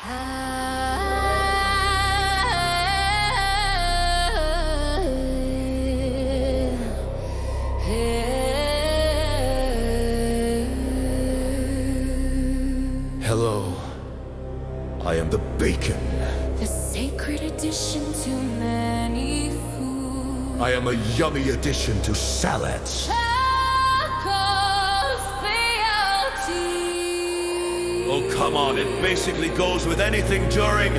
Hello, I am the bacon. The sacred addition to many foods. I am a yummy addition to salads. Oh, come on, it basically goes with anything during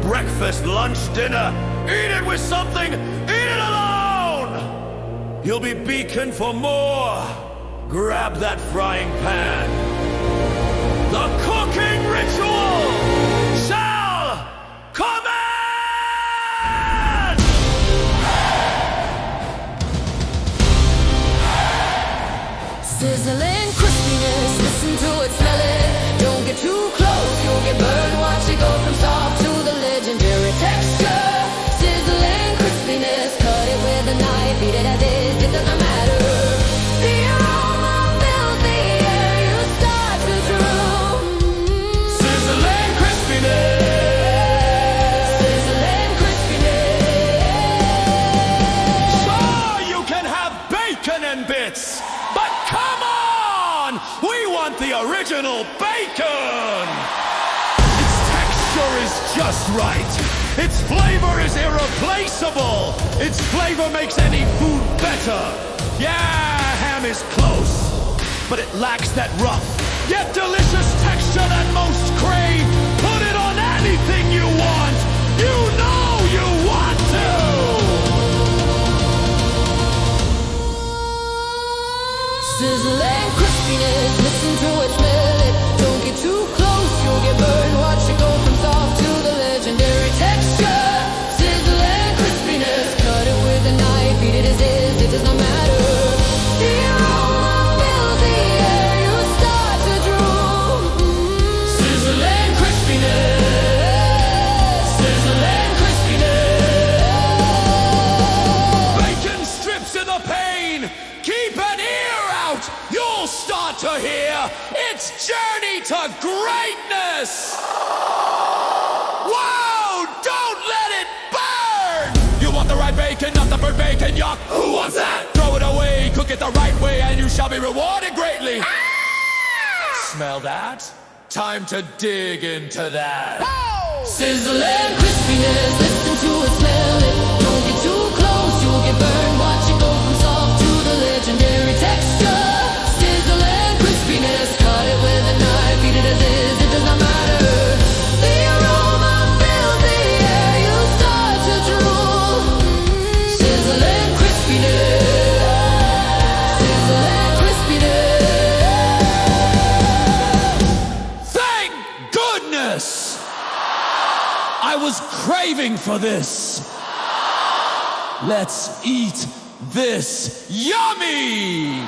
breakfast, lunch, dinner. Eat it with something, eat it alone! You'll be beacon for more. Grab that frying pan. The cooking ritual shall commence! Sizzling crispiness, listen to it, smell it. Don't get too close, you'll get burned. Watch it go from soft to the legendary texture. Sizzling crispiness, cut it with a knife, eat it as is, it doesn't matter. The aroma fills the air, you start to drool. Sizzling crispiness! Sizzling crispiness. Sure, you can have bacon and bits, but come on! We want the original bacon! Its texture is just right. Its flavor is irreplaceable. Its flavor makes any food better. Yeah, ham is close, but it lacks that rough, yet delicious texture that most crave. Put it on anything you want. You know you want to! Sizzling crispiness, listen to it, smell it. Don't get too close, you'll get burned. Watch it go from soft to the legendary texture. Sizzling crispiness, cut it with a knife, eat it as is, it does not matter. The aroma fills the air, you start to drool. Sizzling crispiness, sizzling crispiness. Bacon strips in the pain. Keep an ear out. You'll start to hear its journey to greatness. Whoa! Don't let it burn. You want the right bacon, not the burnt bacon, yuck. Who wants that? Throw it away. Cook it the right way, and you shall be rewarded greatly. Smell that? Time to dig into that. Sizzling crispiness, listen to it, smell it. Don't get too close, you'll get burned. Watch it go from soft to the legendary texture. Sizzling crispiness, cut it with a knife, eat it as is, it does not matter. The aroma fills the air, you start to drool. Sizzling crispiness, sizzling crispiness. Thank goodness! I was craving for this. Let's eat this yummy!